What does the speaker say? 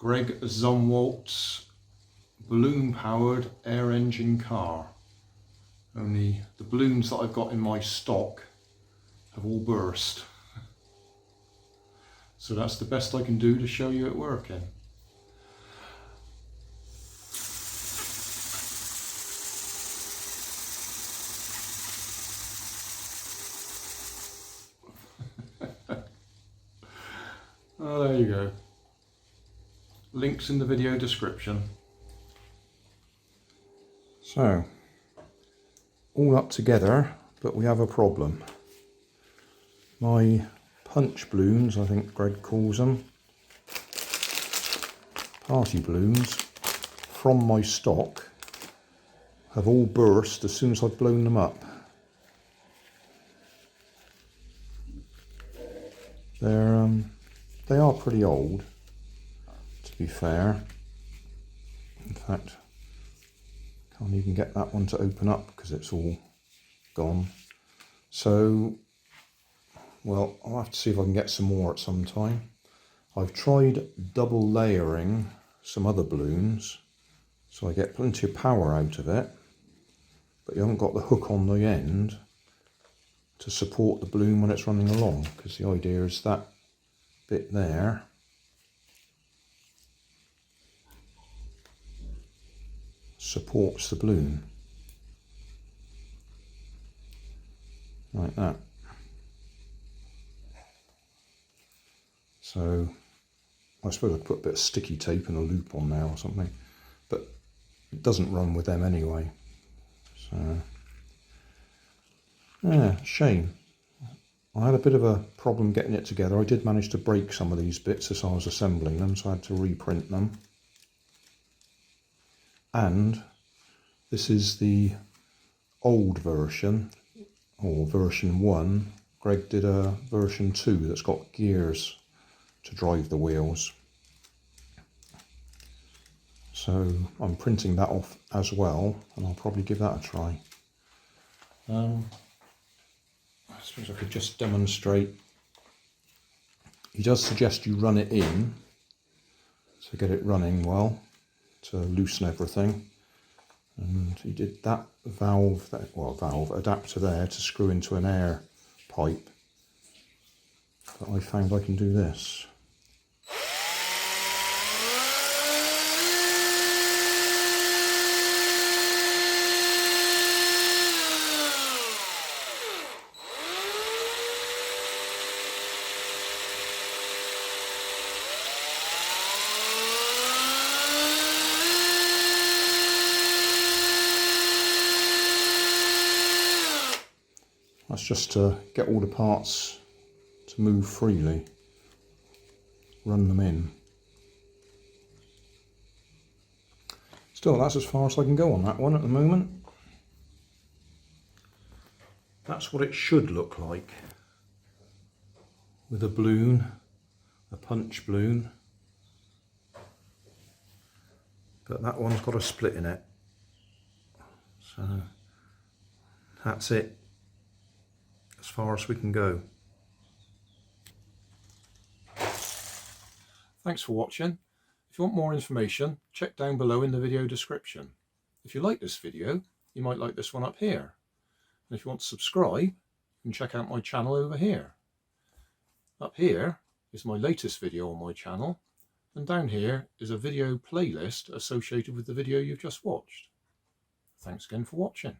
Gzumwalt's balloon powered air engine car. Only the balloons that I've got in my stock have all burst. So that's the best I can do to show you it working. Oh, there you go. Links in the video description. So, all up together, but we have a problem. My punch balloons, I think Greg calls them, party balloons, from my stock have all burst as soon as I've blown them up. They are pretty old, to be fair. In fact, can't even get that one to open up because it's all gone. So, well, I'll have to see if I can get some more at some time. I've tried double layering some other balloons, so I get plenty of power out of it, but you haven't got the hook on the end to support the balloon when it's running along, because the idea is that bit there supports the balloon like that. So I suppose I'd put a bit of sticky tape and a loop on there or something, but it doesn't run with them anyway. So yeah, shame. I had a bit of a problem getting it together. I did manage to break some of these bits as I was assembling them, so I had to reprint them. And this is the old version, or version 1. Greg did a version 2 that's got gears to drive the wheels. So I'm printing that off as well, and I'll probably give that a try. I suppose I could just demonstrate. He does suggest you run it in to get it running well, to loosen everything. And he did that valve adapter there to screw into an air pipe. But I found I can do this. That's just to get all the parts to move freely, run them in. Still, that's as far as I can go on that one at the moment. That's what it should look like with a balloon, a punch balloon. But that one's got a split in it. So that's it. As far as we can go. Thanks for watching. If you want more information, check down below in the video description. If you like this video, you might like this one up here. And if you want to subscribe, you can check out my channel over here. Up here is my latest video on my channel, and down here is a video playlist associated with the video you've just watched. Thanks again for watching.